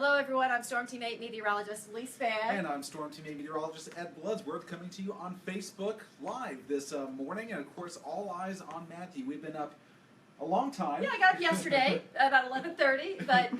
Hello everyone, I'm Storm Team 8 meteorologist Lee Spann. And I'm Storm Team 8 meteorologist Ed Bloodsworth, coming to you on Facebook Live this morning. And of course, all eyes on Matthew. We've been up a long time. Yeah, I got up yesterday about 11:30, but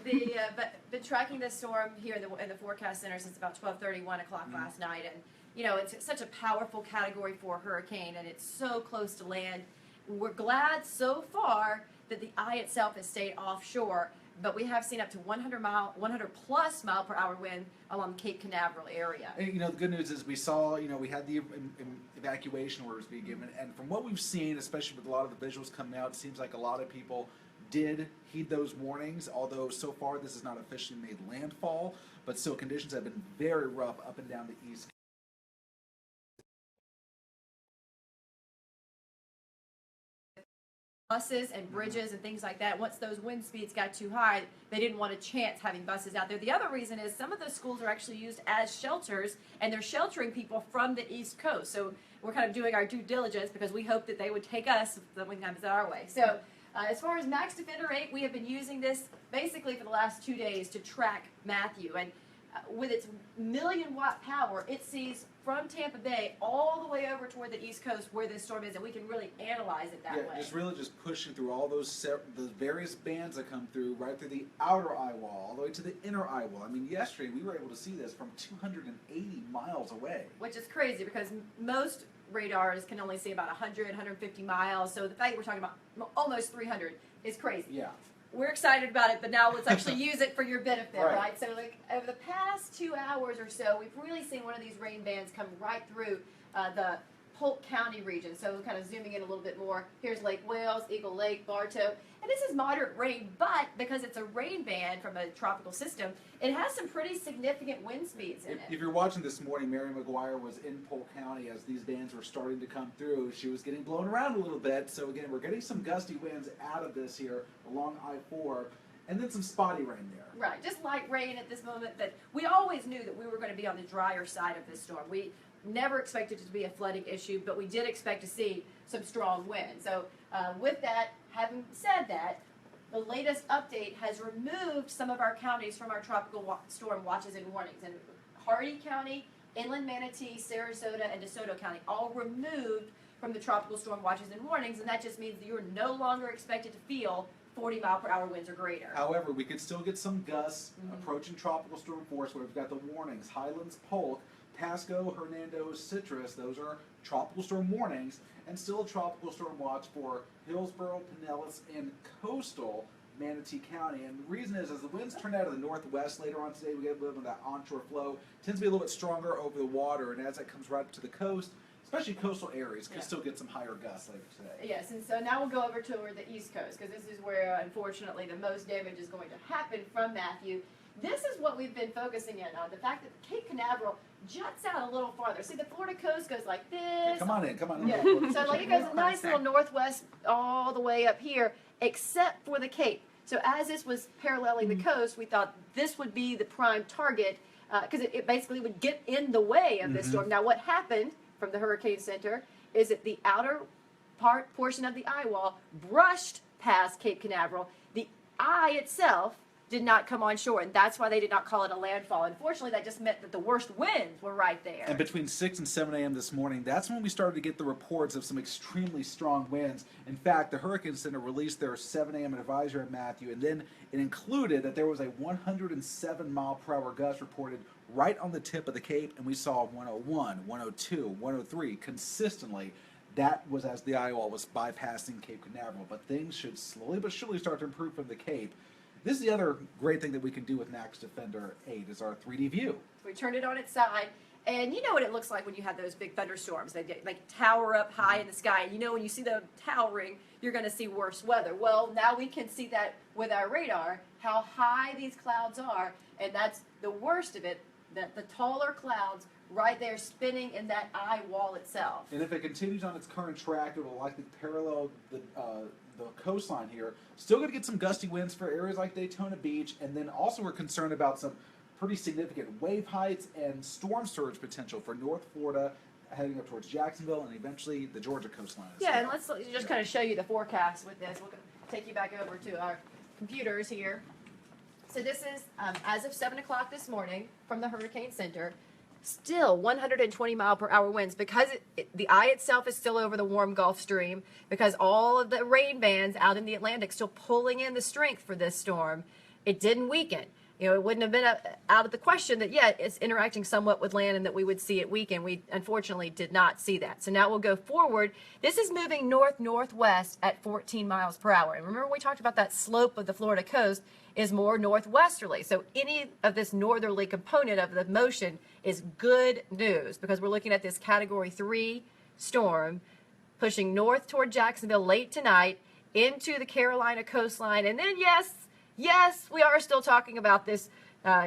been tracking this storm here in the forecast center since about 12:30, 1 o'clock last night. And you know, it's such a powerful Category 4 hurricane, and it's so close to land. We're glad so far that the eye itself has stayed offshore, but we have seen up to 100 plus mile per hour wind along the Cape Canaveral area. And, you know, the good news is we saw, we had the evacuation orders being given, and from what we've seen, especially with a lot of the visuals coming out, it seems like a lot of people did heed those warnings, although so far this has not officially made landfall, but still conditions have been very rough up and down the East Coast. Buses and bridges and things like that, once those wind speeds got too high, they didn't want a chance having buses out there. The other reason is some of those schools are actually used as shelters, and they're sheltering people from the East Coast. So we're kind of doing our due diligence because we hope that they would take us if something comes our way. So as far as Max Defender 8, we have been using this basically for the last 2 days to track Matthew. And with its million-watt power, it sees from Tampa Bay all the way over toward the East Coast where this storm is, and we can really analyze it that way. Just really pushing through all those various bands that come through, right through the outer eye wall, all the way to the inner eye wall. I mean, yesterday we were able to see this from 280 miles away. Which is crazy because most radars can only see about 100, 150 miles, so the fact that we're talking about almost 300 is crazy. Yeah. We're excited about it, but now let's actually use it for your benefit, right? right? So like over the past 2 hours or so, we've really seen one of these rain bands come right through the Polk County region. So kind of zooming in a little bit more, here's Lake Wales, Eagle Lake, Bartow. And this is moderate rain, but because it's a rain band from a tropical system, it has some pretty significant wind speeds in it. If you're watching this morning, Mary McGuire was in Polk County as these bands were starting to come through. She was getting blown around a little bit. So again, we're getting some gusty winds out of this here along I-4, and then some spotty rain there. Right, just light rain at this moment, but we always knew that we were going to be on the drier side of this storm. We never expected it to be a flooding issue, but we did expect to see some strong wind. So with that, having said that, the latest update has removed some of our counties from our tropical storm watches and warnings. And Hardee County, Inland Manatee, Sarasota, and DeSoto County all removed from the tropical storm watches and warnings, and that just means that you're no longer expected to feel 40 mile per hour winds or greater. However, we could still get some gusts approaching tropical storm force where we've got the warnings. Highlands, Polk, Pasco, Hernando, Citrus, those are tropical storm warnings, and still a tropical storm watch for Hillsborough, Pinellas, and coastal Manatee County. And the reason is, as the winds turn out of the northwest later on today, we get a little bit of that onshore flow. It tends to be a little bit stronger over the water, and as that comes right to the coast, especially coastal areas, can still get some higher gusts later today. Yes, and so now we'll go over to the East Coast, because this is where, unfortunately, the most damage is going to happen from Matthew. This is what we've been focusing in on, the fact that Cape Canaveral juts out a little farther. See, the Florida coast goes like this. Yeah, come on in. Yeah. So like it goes a nice little northwest all the way up here, except for the Cape. So as this was paralleling the coast, we thought this would be the prime target, because it basically would get in the way of this storm. Now what happened from the Hurricane Center is that the outer portion of the eye wall brushed past Cape Canaveral. The eye itself did not come on shore, and that's why they did not call it a landfall. Unfortunately, that just meant that the worst winds were right there. And between 6 and 7 a.m. this morning, that's when we started to get the reports of some extremely strong winds. In fact, the Hurricane Center released their 7 a.m. advisory on Matthew, and then it included that there was a 107 mile per hour gust reported right on the tip of the Cape, and we saw 101, 102, 103 consistently. That was as the eye wall was bypassing Cape Canaveral, but things should slowly but surely start to improve from the Cape. This is the other great thing that we can do with Max Defender 8 is our 3D view. We turned it on its side, and you know what it looks like when you have those big thunderstorms. They like tower up high in the sky. You know when you see them towering, you're going to see worse weather. Well, now we can see that with our radar, how high these clouds are, and that's the worst of it, that the taller clouds right there spinning in that eye wall itself. And if it continues on its current track, it will likely parallel the coastline here. Still going to get some gusty winds for areas like Daytona Beach, and then also we're concerned about some pretty significant wave heights and storm surge potential for North Florida, heading up towards Jacksonville and eventually the Georgia coastline. Yeah, and let's just kind of show you the forecast with this. We'll take you back over to our computers here. So this is as of 7 o'clock this morning from the Hurricane Center. Still 120 mile per hour winds because the eye itself is still over the warm Gulf Stream, because all of the rain bands out in the Atlantic still pulling in the strength for this storm. It didn't weaken. It wouldn't have been out of the question that, it's interacting somewhat with land and that we would see it weaken. We unfortunately did not see that. So now we'll go forward. This is moving north-northwest at 14 miles per hour. And remember, we talked about that slope of the Florida coast is more northwesterly. So any of this northerly component of the motion is good news, because we're looking at this Category 3 storm pushing north toward Jacksonville late tonight into the Carolina coastline. And then, yes, we are still talking about this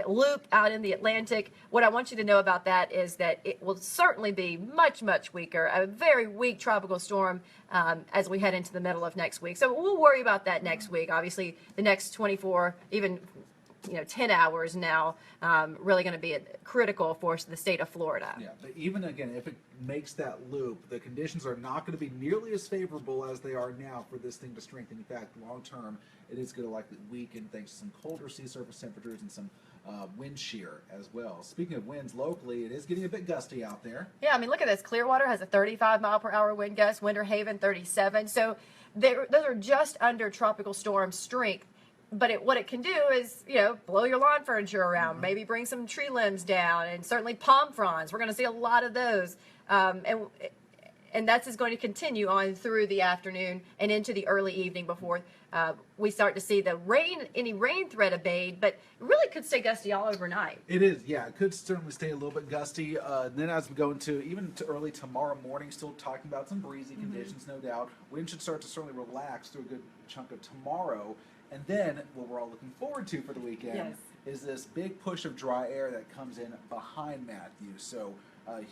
loop out in the Atlantic. What I want you to know about that is that it will certainly be much, much weaker, a very weak tropical storm as we head into the middle of next week. So we'll worry about that next week. Obviously, the next 24, even 10 hours now, really going to be critical for the state of Florida. Yeah, but even again, if it makes that loop, the conditions are not going to be nearly as favorable as they are now for this thing to strengthen. In fact, long term, it is going to likely weaken thanks to some colder sea surface temperatures and some wind shear as well. Speaking of winds locally, it is getting a bit gusty out there. Yeah, I mean, look at this. Clearwater has a 35 mile per hour wind gust, Winter Haven 37. So those are just under tropical storm strength. But what it can do is, blow your lawn furniture around, maybe bring some tree limbs down, and certainly palm fronds. We're going to see a lot of those. And that's just going to continue on through the afternoon and into the early evening before we start to see any rain threat abate, but it really could stay gusty all overnight. It is, yeah. It could certainly stay a little bit gusty. Then as we go into even to early tomorrow morning, still talking about some breezy conditions, no doubt. Wind should start to certainly relax through a good chunk of tomorrow. And then what we're all looking forward to for the weekend is this big push of dry air that comes in behind Matthew. So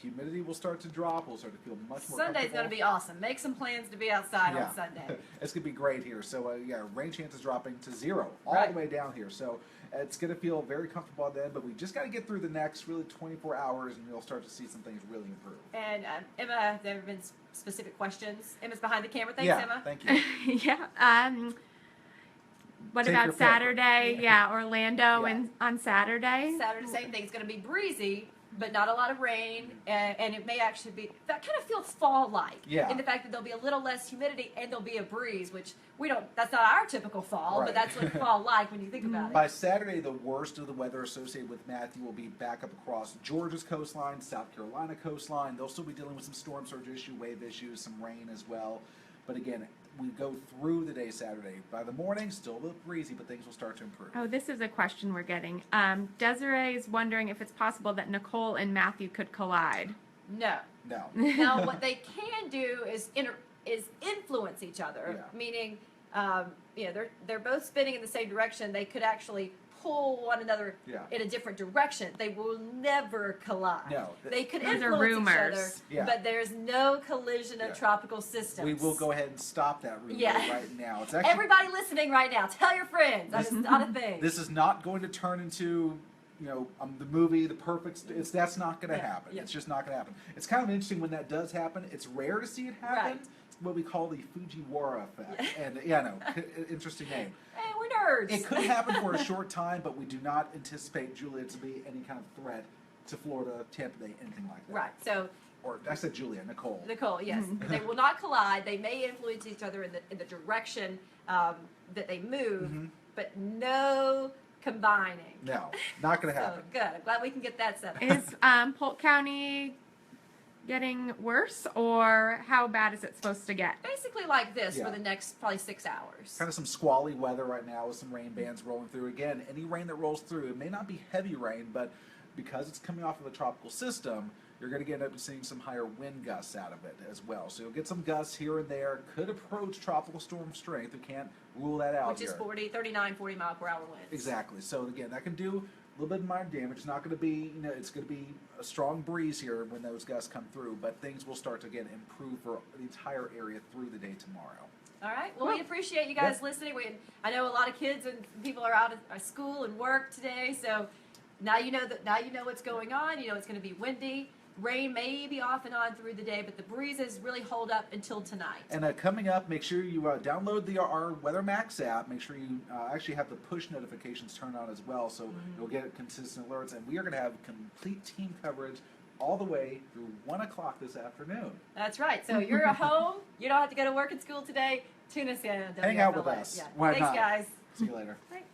humidity will start to drop. We'll start to feel much more Sunday's going to be awesome. Make some plans to be outside on Sunday. It's going to be great here. So, rain chances dropping to 0 all the way down here. So it's going to feel very comfortable then, but we just got to get through the next really 24 hours and we'll start to see some things really improve. And Emma, have there been specific questions? Emma's behind the camera. Thanks, Emma. Thank you. What Take about Saturday? Orlando and on Saturday. Saturday, same thing. It's going to be breezy, but not a lot of rain, and it may actually be, that kind of feels fall-like. In the fact that there'll be a little less humidity and there'll be a breeze, which that's not our typical fall, but that's what fall-like when you think about it. By Saturday, the worst of the weather associated with Matthew will be back up across Georgia's coastline, South Carolina coastline. They'll still be dealing with some storm surge issue, wave issues, some rain as well. But again, we go through the day Saturday. By the morning, still a little breezy, but things will start to improve. Oh, this is a question we're getting. Desiree is wondering if it's possible that Nicole and Matthew could collide. No. Now, what they can do is influence each other, meaning, they're both spinning in the same direction. They could actually pull one another in a different direction. They will never collide. No. They could Those are influence each other, rumors. but there's no collision of tropical systems. We will go ahead and stop that rumor right now. It's actually, everybody listening right now, tell your friends. That is not a thing. This is not going to turn into the movie, the perfect. That's not going to happen. It's just not going to happen. It's kind of interesting when that does happen. It's rare to see it happen. Right. It's what we call the Fujiwara effect. And interesting name. Hey, we're nerds. It could happen for a short time, but we do not anticipate Julia to be any kind of threat to Florida, Tampa Bay, anything like that. Right. So. Or I said Julia, Nicole. Nicole, yes. They will not collide. They may influence each other in the direction that they move, but no combining. No, not going to happen. So good. I'm glad we can get that set up. Is Polk County getting worse, or how bad is it supposed to get? Basically like this for the next probably 6 hours. Kind of some squally weather right now with some rain bands rolling through. Again, any rain that rolls through, it may not be heavy rain, but because it's coming off of a tropical system, you're going to end up seeing some higher wind gusts out of it as well. So you'll get some gusts here and there. Could approach tropical storm strength. We can't rule that out Which is 39, 40 mile per hour winds. Exactly. So again, that can do a little bit of minor damage. It's not going to be, it's going to be a strong breeze here when those gusts come through, but things will start to, again, improve for the entire area through the day tomorrow. All right. Well, we appreciate you guys listening. I know a lot of kids and people are out at school and work today, so now you know what's going on. You know it's going to be windy. Rain may be off and on through the day, but the breezes really hold up until tonight. And coming up, make sure you download our Weather Max app. Make sure you actually have the push notifications turned on as well, so you'll get consistent alerts. And we are going to have complete team coverage all the way through 1 o'clock this afternoon. That's right. So you're at home. You don't have to go to work and school today. Tune us in. On Hang out with WFLA. us. Yeah. Why Thanks, not? guys. See you later. Right.